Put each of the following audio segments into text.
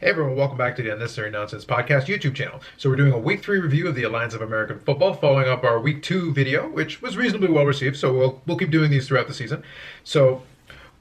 Hey everyone, welcome back to the Unnecessary Nonsense Podcast YouTube channel. So we're doing a Week 3 review of the Alliance of American Football, following up our Week 2 video, which was reasonably well received, so we'll keep doing these throughout the season. So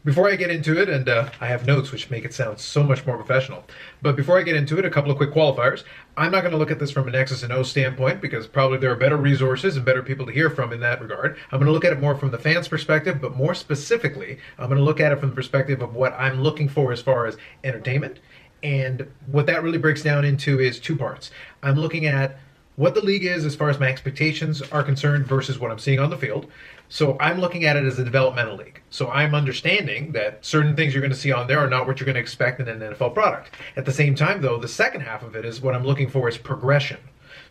before I get into it, and I have notes which make it sound so much more professional, but before I get into it, a couple of quick qualifiers. I'm not going to look at this from an X's and O's standpoint, because probably there are better resources and better people to hear from in that regard. I'm going to look at it more from the fans' perspective, but more specifically, I'm going to look at it from the perspective of what I'm looking for as far as entertainment. And what that really breaks down into is two parts. I'm looking at what the league is as far as my expectations are concerned versus what I'm seeing on the field. So I'm looking at it as a developmental league. So I'm understanding that certain things you're going to see on there are not what you're going to expect in an NFL product. At the same time, though, the second half of it is what I'm looking for is progression.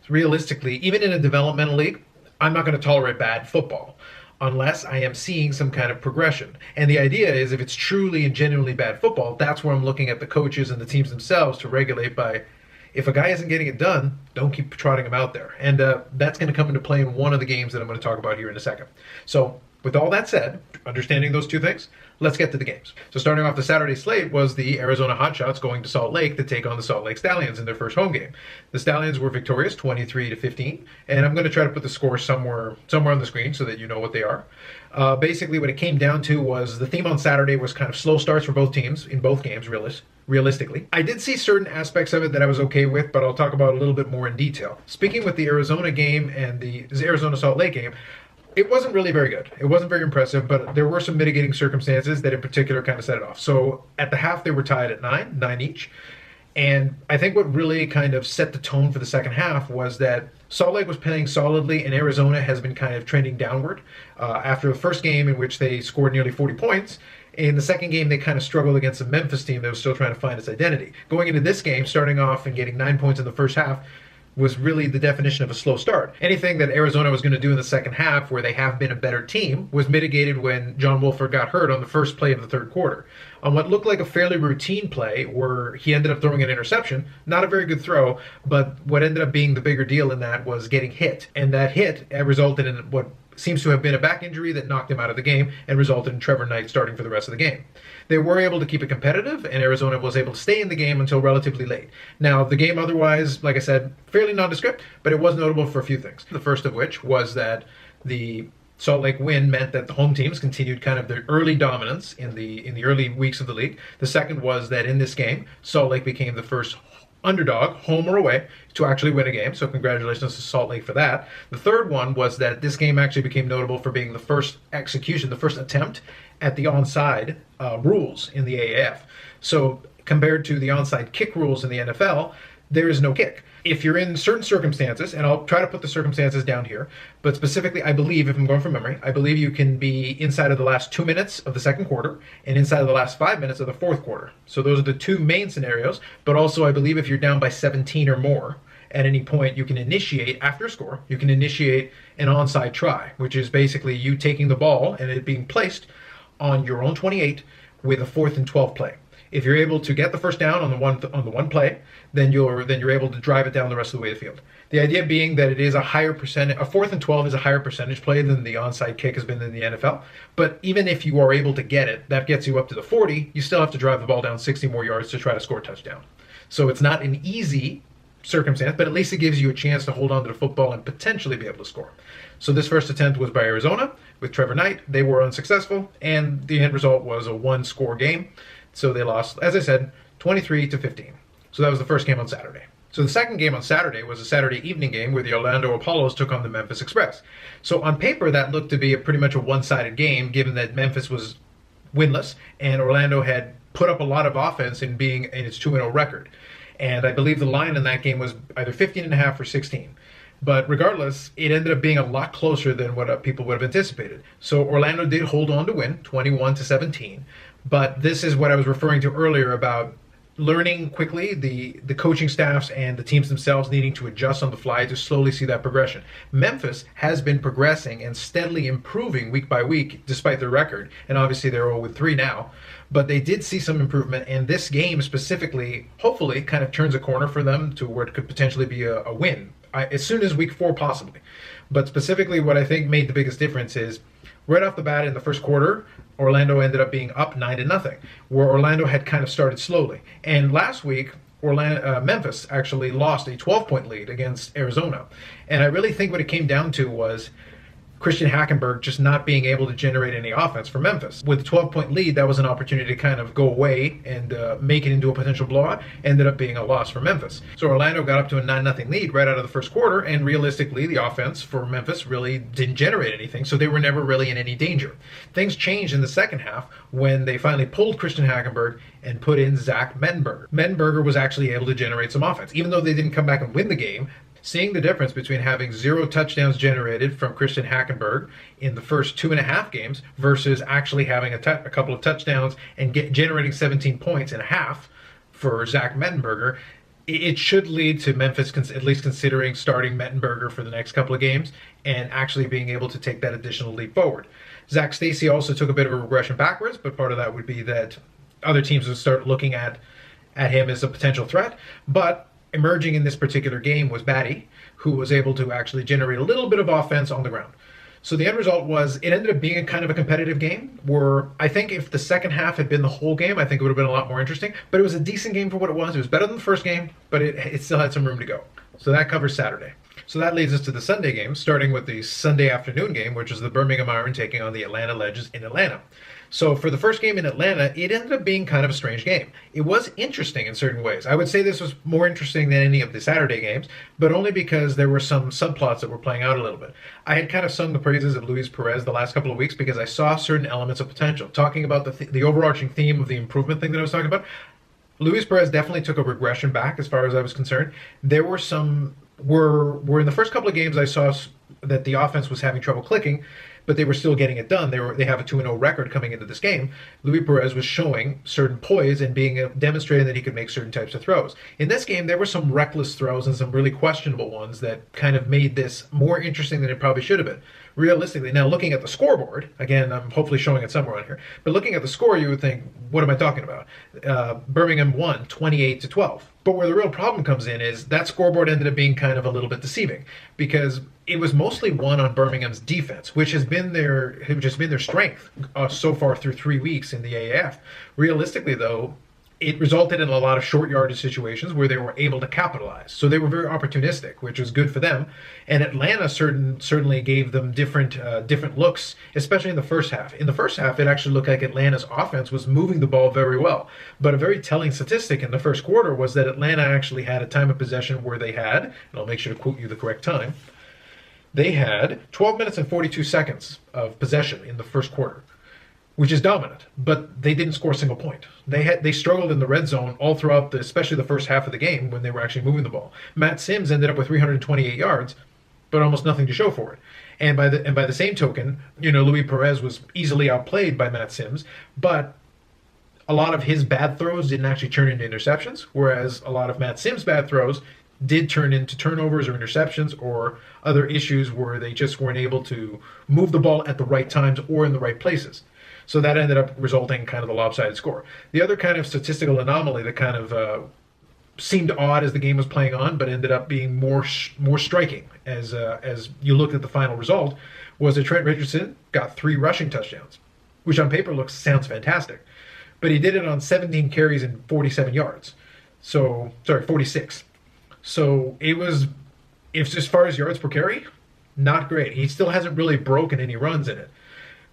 So realistically, even in a developmental league, I'm not going to tolerate bad football unless I am seeing some kind of progression. And the idea is, if it's truly and genuinely bad football, that's where I'm looking at the coaches and the teams themselves to regulate by, if a guy isn't getting it done, don't keep trotting him out there. And that's going to come into play in one of the games that I'm going to talk about here in a second. So with all that said, understanding those two things, let's get to the games. So starting off the Saturday slate was the Arizona Hotshots going to Salt Lake to take on the Salt Lake Stallions in their first home game. The Stallions were victorious 23-15, and I'm going to try to put the score somewhere on the screen so that you know what they are. Basically, what it came down to was the theme on Saturday was kind of slow starts for both teams in both games, realistically. I did see certain aspects of it that I was okay with, but I'll talk about a little bit more in detail. Speaking with the Arizona game and the Arizona Salt Lake game, it wasn't really very good. It wasn't very impressive, but there were some mitigating circumstances that in particular kind of set it off. So at the half, they were tied at nine each. And I think what really kind of set the tone for the second half was that Salt Lake was playing solidly, and Arizona has been kind of trending downward. After the first game in which they scored nearly 40 points, in the second game, they kind of struggled against a Memphis team that was still trying to find its identity. Going into this game, starting off and getting 9 points in the first half, was really the definition of a slow start. Anything that Arizona was going to do in the second half, where they have been a better team, was mitigated when John Wolford got hurt on the first play of the third quarter. On what looked like a fairly routine play, where he ended up throwing an interception, not a very good throw, but what ended up being the bigger deal in that was getting hit. And that hit resulted in what seems to have been a back injury that knocked him out of the game and resulted in Trevor Knight starting for the rest of the game. They were able to keep it competitive, and Arizona was able to stay in the game until relatively late. Now, the game otherwise, like I said, fairly nondescript, but it was notable for a few things. The first of which was that the Salt Lake win meant that the home teams continued kind of their early dominance in the early weeks of the league. The second was that in this game, Salt Lake became the first underdog, home or away, to actually win a game. So congratulations to Salt Lake for that. The third one was that this game actually became notable for being the first execution, the first attempt at the onside rules in the AAF. So compared to the onside kick rules in the NFL, there is no kick. If you're in certain circumstances, and I'll try to put the circumstances down here, but specifically, I believe, if I'm going from memory, I believe you can be inside of the last 2 minutes of the second quarter and inside of the last 5 minutes of the fourth quarter. So those are the two main scenarios, but also I believe if you're down by 17 or more at any point, you can initiate, after a score, you can initiate an onside try, which is basically you taking the ball and it being placed on your own 28 with a 4th and 12 play. If you're able to get the first down on the one play, then you're able to drive it down the rest of the way to the field. The idea being that it is a higher percentage, a 4th and 12 is a higher percentage play than the onside kick has been in the NFL. But even if you are able to get it, that gets you up to the 40. You still have to drive the ball down 60 more yards to try to score a touchdown. So it's not an easy circumstance, but at least it gives you a chance to hold on to the football and potentially be able to score. So this first attempt was by Arizona with Trevor Knight. They were unsuccessful, and the end result was a one-score game. So they lost, as I said, 23-15. So that was the first game on Saturday. So the second game on Saturday was a Saturday evening game where the Orlando Apollos took on the Memphis Express. So on paper, that looked to be pretty much a one-sided game, given that Memphis was winless and Orlando had put up a lot of offense in its 2-0 record. And I believe the line in that game was either 15.5 or 16. But regardless, it ended up being a lot closer than what people would have anticipated. So Orlando did hold on to win, 21-17. But this is what I was referring to earlier about learning quickly, the coaching staffs and the teams themselves needing to adjust on the fly to slowly see that progression. Memphis has been progressing and steadily improving week by week despite their record, and obviously they're 0-3 now, but they did see some improvement, and this game specifically, hopefully, kind of turns a corner for them to where it could potentially be a win, as soon as week 4 possibly. But specifically what I think made the biggest difference is right off the bat in the first quarter, Orlando ended up being up 9-0, where Orlando had kind of started slowly. And last week, Memphis actually lost a 12-point lead against Arizona. And I really think what it came down to was Christian Hackenberg just not being able to generate any offense for Memphis. With a 12-point lead, that was an opportunity to kind of go away and make it into a potential blowout. Ended up being a loss for Memphis. So Orlando got up to a 9-0 lead right out of the first quarter, and realistically, the offense for Memphis really didn't generate anything, so they were never really in any danger. Things changed in the second half when they finally pulled Christian Hackenberg and put in Zach Mettenberger. Mettenberger was actually able to generate some offense. Even though they didn't come back and win the game, seeing the difference between having 0 touchdowns generated from Christian Hackenberg in the first 2.5 games versus actually having a couple of touchdowns and generating 17 points in a half for Zach Mettenberger, it should lead to Memphis at least considering starting Mettenberger for the next couple of games and actually being able to take that additional leap forward. Zach Stacy also took a bit of a regression backwards, but part of that would be that other teams would start looking at him as a potential threat. But emerging in this particular game was Batty, who was able to actually generate a little bit of offense on the ground. So the end result was it ended up being a kind of a competitive game where I think if the second half had been the whole game, I think it would have been a lot more interesting. But it was a decent game for what it was. It was better than the first game, but it still had some room to go. So that covers Saturday. So that leads us to the Sunday game, starting with the Sunday afternoon game, which is the Birmingham Iron taking on the Atlanta Legends in Atlanta. So for the first game in Atlanta, it ended up being kind of a strange game. It was interesting in certain ways. I would say this was more interesting than any of the Saturday games, but only because there were some subplots that were playing out a little bit. I had kind of sung the praises of Luis Perez the last couple of weeks because I saw certain elements of potential. Talking about the overarching theme of the improvement thing that I was talking about, Luis Perez definitely took a regression back as far as I was concerned. There were some were in the first couple of games I saw that the offense was having trouble clicking, but they were still getting it done. They have a 2-0 record coming into this game. Luis Perez was showing certain poise and demonstrating that he could make certain types of throws. In this game, there were some reckless throws and some really questionable ones that kind of made this more interesting than it probably should have been. Realistically, now looking at the scoreboard, again, I'm hopefully showing it somewhere on here, but looking at the score, you would think, what am I talking about? Birmingham won 28-12. But where the real problem comes in is that scoreboard ended up being kind of a little bit deceiving because it was mostly won on Birmingham's defense, which has been their strength so far through 3 weeks in the AAF. Realistically, though, it resulted in a lot of short yardage situations where they were able to capitalize. So they were very opportunistic, which was good for them. And Atlanta certainly gave them different looks, especially in the first half. In the first half, it actually looked like Atlanta's offense was moving the ball very well. But a very telling statistic in the first quarter was that Atlanta actually had a time of possession where they had, and I'll make sure to quote you the correct time, they had 12 minutes and 42 seconds of possession in the first quarter, which is dominant, but they didn't score a single point. They struggled in the red zone all throughout, especially the first half of the game when they were actually moving the ball. Matt Sims ended up with 328 yards, but almost nothing to show for it. And by the same token, Luis Perez was easily outplayed by Matt Sims, but a lot of his bad throws didn't actually turn into interceptions, whereas a lot of Matt Sims' bad throws did turn into turnovers or interceptions or other issues where they just weren't able to move the ball at the right times or in the right places. So that ended up resulting in kind of a lopsided score. The other kind of statistical anomaly that kind of seemed odd as the game was playing on, but ended up being more striking as you looked at the final result, was that Trent Richardson got 3 rushing touchdowns, which on paper sounds fantastic. But he did it on 17 carries and 47 yards. 46. So it was, if as far as yards per carry, not great. He still hasn't really broken any runs in it.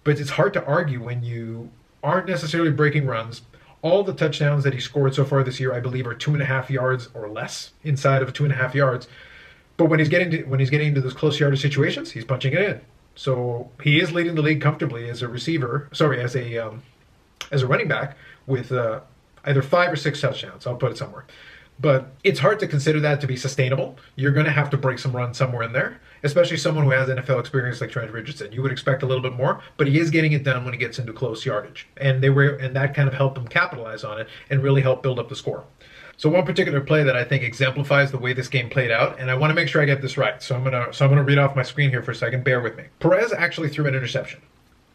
But it's hard to argue when you aren't necessarily breaking runs. All the touchdowns that he scored so far this year, I believe, are 2.5 yards or less inside of 2.5 yards. But when he's getting into those close yardage situations, he's punching it in. So he is leading the league comfortably as a running back with either 5 or 6 touchdowns. I'll put it somewhere. But it's hard to consider that to be sustainable. You're going to have to break some runs somewhere in there, especially someone who has NFL experience like Trent Richardson. You would expect a little bit more, but he is getting it done when he gets into close yardage. And that kind of helped them capitalize on it and really help build up the score. So one particular play that I think exemplifies the way this game played out, and I want to make sure I get this right. So I'm gonna read off my screen here for a second. Bear with me. Perez actually threw an interception,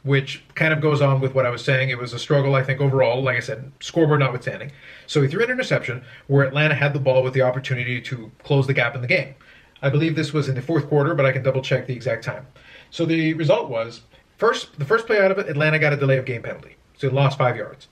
which kind of goes on with what I was saying. It was a struggle, I think, overall, like I said, scoreboard notwithstanding. So he threw an interception where Atlanta had the ball with the opportunity to close the gap in the game. I believe this was in the fourth quarter, but I can double check the exact time. So the result was, the first play out of it, Atlanta got a delay of game penalty. So it lost 5 yards,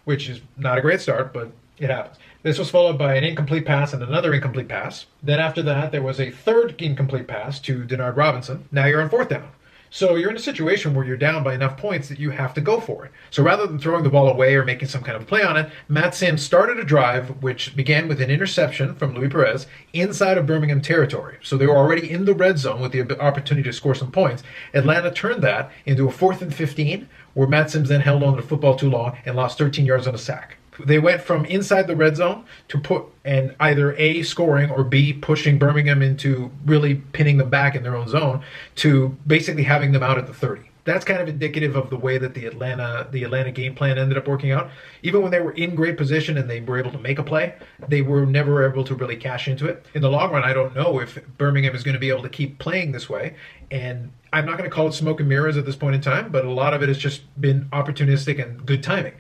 which is not a great start, but it happens. This was followed by an incomplete pass and another incomplete pass. Then after that, there was a third incomplete pass to Denard Robinson. Now you're on fourth down. So you're in a situation where you're down by enough points that you have to go for it. So rather than throwing the ball away or making some kind of play on it, Matt Sims started a drive which began with an interception from Luis Perez inside of Birmingham territory. So they were already in the red zone with the opportunity to score some points. Atlanta turned that into a 4th and 15, where Matt Sims then held on to the football too long and lost 13 yards on a sack. They went from inside the red zone to put and either A, scoring, or B, pushing Birmingham into really pinning them back in their own zone, to basically having them out at the 30. That's kind of indicative of the way that the Atlanta game plan ended up working out. Even when they were in great position and they were able to make a play, they were never able to really cash into it. In the long run, I don't know if Birmingham is going to be able to keep playing this way. And I'm not going to call it smoke and mirrors at this point in time, but a lot of it has just been opportunistic and good timing.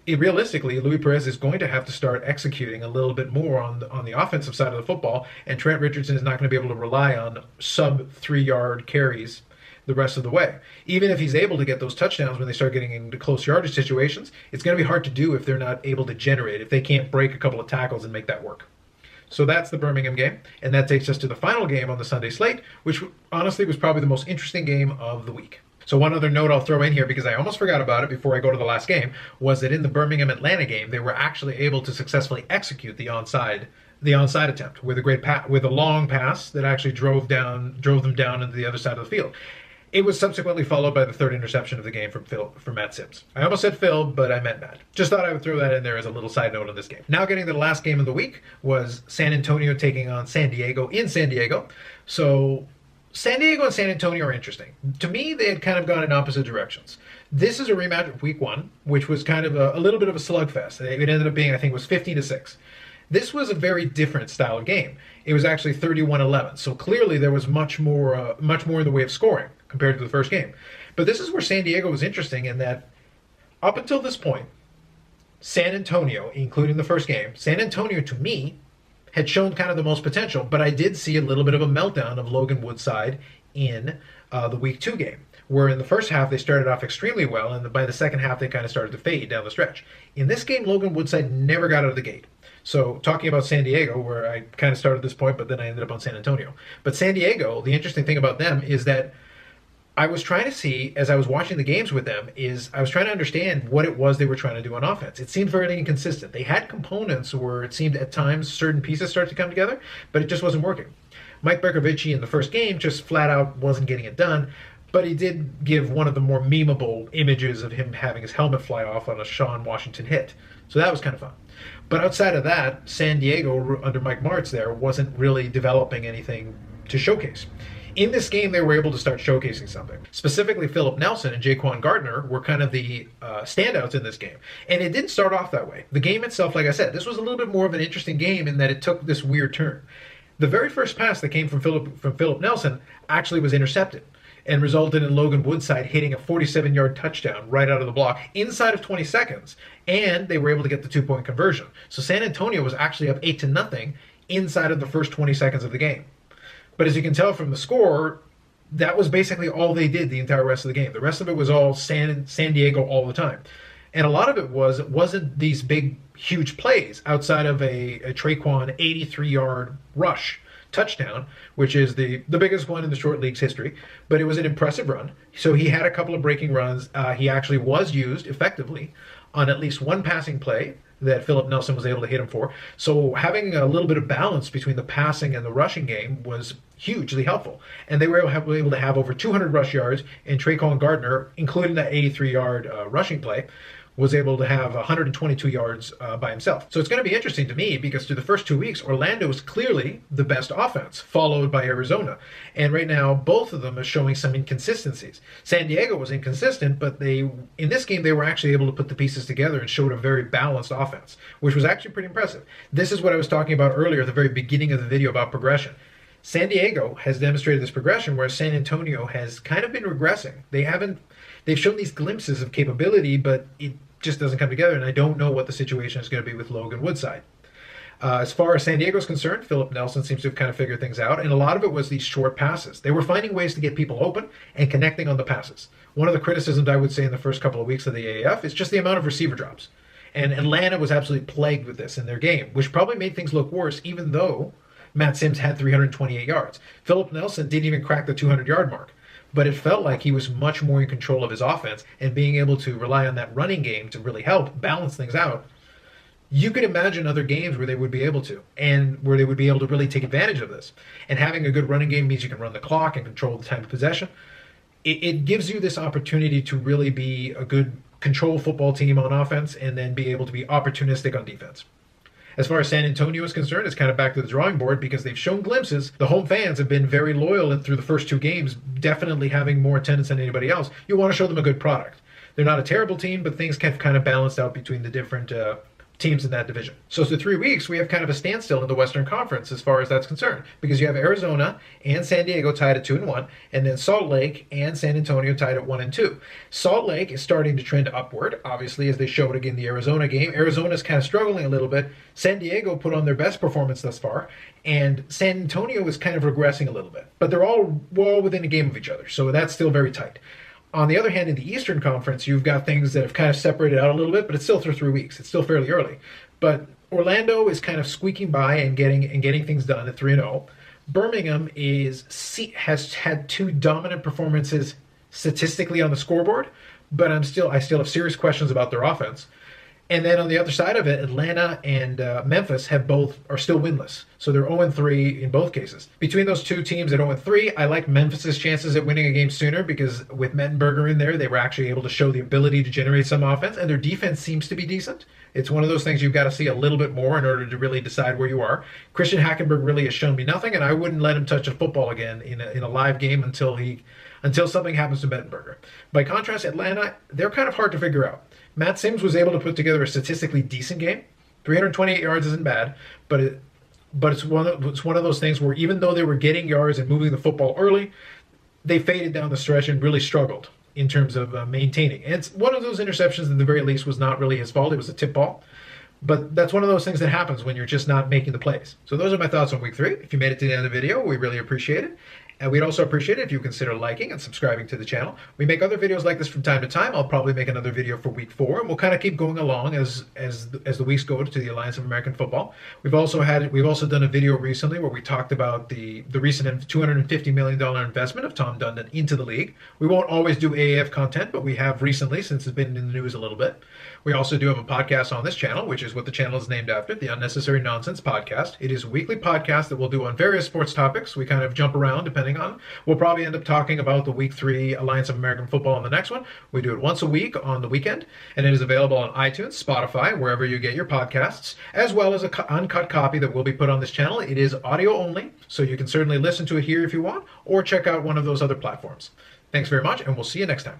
Realistically, Luis Perez is going to have to start executing a little bit more on the offensive side of the football, and Trent Richardson is not going to be able to rely on sub 3-yard carries the rest of the way. Even if he's able to get those touchdowns when they start getting into close yardage situations, it's going to be hard to do if they're not able to generate, if they can't break a couple of tackles and make that work. So that's the Birmingham game, and that takes us to the final game on the Sunday slate, which honestly was probably the most interesting game of the week. So one other note I'll throw in here, because I almost forgot about it before I go to the last game, was that in the Birmingham-Atlanta game, they were actually able to successfully execute the onside attempt with a long pass that actually drove them down into the other side of the field. It was subsequently followed by the third interception of the game from Matt Sims. I almost said Phil, but I meant Matt. Just thought I would throw that in there as a little side note on this game. Now getting to the last game of the week was San Antonio taking on San Diego in San Diego. So San Diego and San Antonio are interesting. To me, they had kind of gone in opposite directions. This is a rematch of week 1, which was kind of a little bit of a slugfest. It ended up being, I think, it was 15-6. This was a very different style of game. It was actually 31-11. So clearly there was much more in the way of scoring compared to the first game. But this is where San Diego was interesting in that up until this point, San Antonio, including the first game, San Antonio to me had shown kind of the most potential, but I did see a little bit of a meltdown of Logan Woodside in the week 2 game, where in the first half they started off extremely well, and by the second half they kind of started to fade down the stretch. In this game, Logan Woodside never got out of the gate. So talking about San Diego, where I kind of started this point, but then I ended up on San Antonio. But San Diego, the interesting thing about them is that I was trying to see, as I was watching the games with them, I was trying to understand what it was they were trying to do on offense. It seemed very inconsistent. They had components where it seemed at times certain pieces started to come together, but it just wasn't working. Mike Berkovici in the first game just flat out wasn't getting it done, but he did give one of the more memeable images of him having his helmet fly off on a Sean Washington hit. So that was kind of fun. But outside of that, San Diego, under Mike Martz there, wasn't really developing anything to showcase. In this game, they were able to start showcasing something. Specifically, Philip Nelson and Jaquan Gardner were kind of the standouts in this game. And it didn't start off that way. The game itself, like I said, this was a little bit more of an interesting game in that it took this weird turn. The very first pass that came from Philip Nelson actually was intercepted and resulted in Logan Woodside hitting a 47-yard touchdown right out of the block inside of 20 seconds. And they were able to get the 2-point conversion. So San Antonio was actually up 8-0 inside of the first 20 seconds of the game. But as you can tell from the score, that was basically all they did the entire rest of the game. The rest of it was all San Diego all the time. And a lot of it wasn't these big, huge plays outside of a Traquan 83-yard rush touchdown, which is the biggest one in the short league's history. But it was an impressive run. So he had a couple of breaking runs. He actually was used effectively on at least one passing play that Philip Nelson was able to hit him for. So having a little bit of balance between the passing and the rushing game was hugely helpful. And they were able to have over 200 rush yards, and Traquan Gardner, including that 83-yard rushing play, was able to have 122 yards by himself. So it's going to be interesting to me because through the first 2 weeks, Orlando is clearly the best offense, followed by Arizona. And right now, both of them are showing some inconsistencies. San Diego was inconsistent, but in this game, they were actually able to put the pieces together and showed a very balanced offense, which was actually pretty impressive. This is what I was talking about earlier at the very beginning of the video about progression. San Diego has demonstrated this progression, whereas San Antonio has kind of been regressing. They've shown these glimpses of capability, but it just doesn't come together, and I don't know what the situation is going to be with Logan Woodside. As far as San Diego is concerned, Philip Nelson seems to have kind of figured things out, and a lot of it was these short passes. They were finding ways to get people open and connecting on the passes. One of the criticisms I would say in the first couple of weeks of the AAF is just the amount of receiver drops. And Atlanta was absolutely plagued with this in their game, which probably made things look worse, even though Matt Sims had 328 yards. Philip Nelson didn't even crack the 200-yard mark. But it felt like he was much more in control of his offense and being able to rely on that running game to really help balance things out. You could imagine other games where they would be able to, and where they would be able to really take advantage of this. And having a good running game means you can run the clock and control the time of possession. It gives you this opportunity to really be a good control football team on offense and then be able to be opportunistic on defense. As far as San Antonio is concerned, it's kind of back to the drawing board because they've shown glimpses. The home fans have been very loyal and through the first 2 games, definitely having more attendance than anybody else. You want to show them a good product. They're not a terrible team, but things have kind of balanced out between the different teams in that division. So through 3 weeks, we have kind of a standstill in the Western Conference as far as that's concerned, because you have Arizona and San Diego tied at 2-1, and then Salt Lake and San Antonio tied at 1-2. Salt Lake is starting to trend upward, obviously, as they showed again in the Arizona game. Arizona's kind of struggling a little bit. San Diego put on their best performance thus far, and San Antonio is kind of regressing a little bit. But they're all well within a game of each other, so that's still very tight. On the other hand, in the Eastern Conference, you've got things that have kind of separated out a little bit, but it's still through 3 weeks. It's still fairly early. But Orlando is kind of squeaking by and getting things done at 3-0. Birmingham has had 2 dominant performances statistically on the scoreboard, but I still have serious questions about their offense. And then on the other side of it, Atlanta and Memphis are still winless. So they're 0-3 in both cases. Between those 2 teams at 0-3, I like Memphis's chances at winning a game sooner because with Mettenberger in there, they were actually able to show the ability to generate some offense, and their defense seems to be decent. It's one of those things you've got to see a little bit more in order to really decide where you are. Christian Hackenberg really has shown me nothing, and I wouldn't let him touch a football again in a live game until something happens to Mettenberger. By contrast, Atlanta, they're kind of hard to figure out. Matt Sims was able to put together a statistically decent game. 328 yards isn't bad, but it's one of those things where even though they were getting yards and moving the football early, they faded down the stretch and really struggled in terms of maintaining. And it's one of those interceptions, at the very least, was not really his fault. It was a tip ball. But that's one of those things that happens when you're just not making the plays. So those are my thoughts on week 3. If you made it to the end of the video, we really appreciate it. And we'd also appreciate it if you consider liking and subscribing to the channel. We make other videos like this from time to time. I'll probably make another video for week 4, and we'll kind of keep going along as the weeks go to the Alliance of American Football. We've also done a video recently where we talked about the recent $250 million investment of Tom Dundon into the league. We won't always do AAF content, but we have recently, since it's been in the news a little bit. We also do have a podcast on this channel, which is what the channel is named after, the Unnecessary Nonsense Podcast. It is a weekly podcast that we'll do on various sports topics. We kind of jump around depending on. We'll probably end up talking about the Week 3 Alliance of American Football on the next one. We do it once a week on the weekend, and it is available on iTunes, Spotify, wherever you get your podcasts, as well as an uncut copy that will be put on this channel. It is audio only, so you can certainly listen to it here if you want, or check out one of those other platforms. Thanks very much, and we'll see you next time.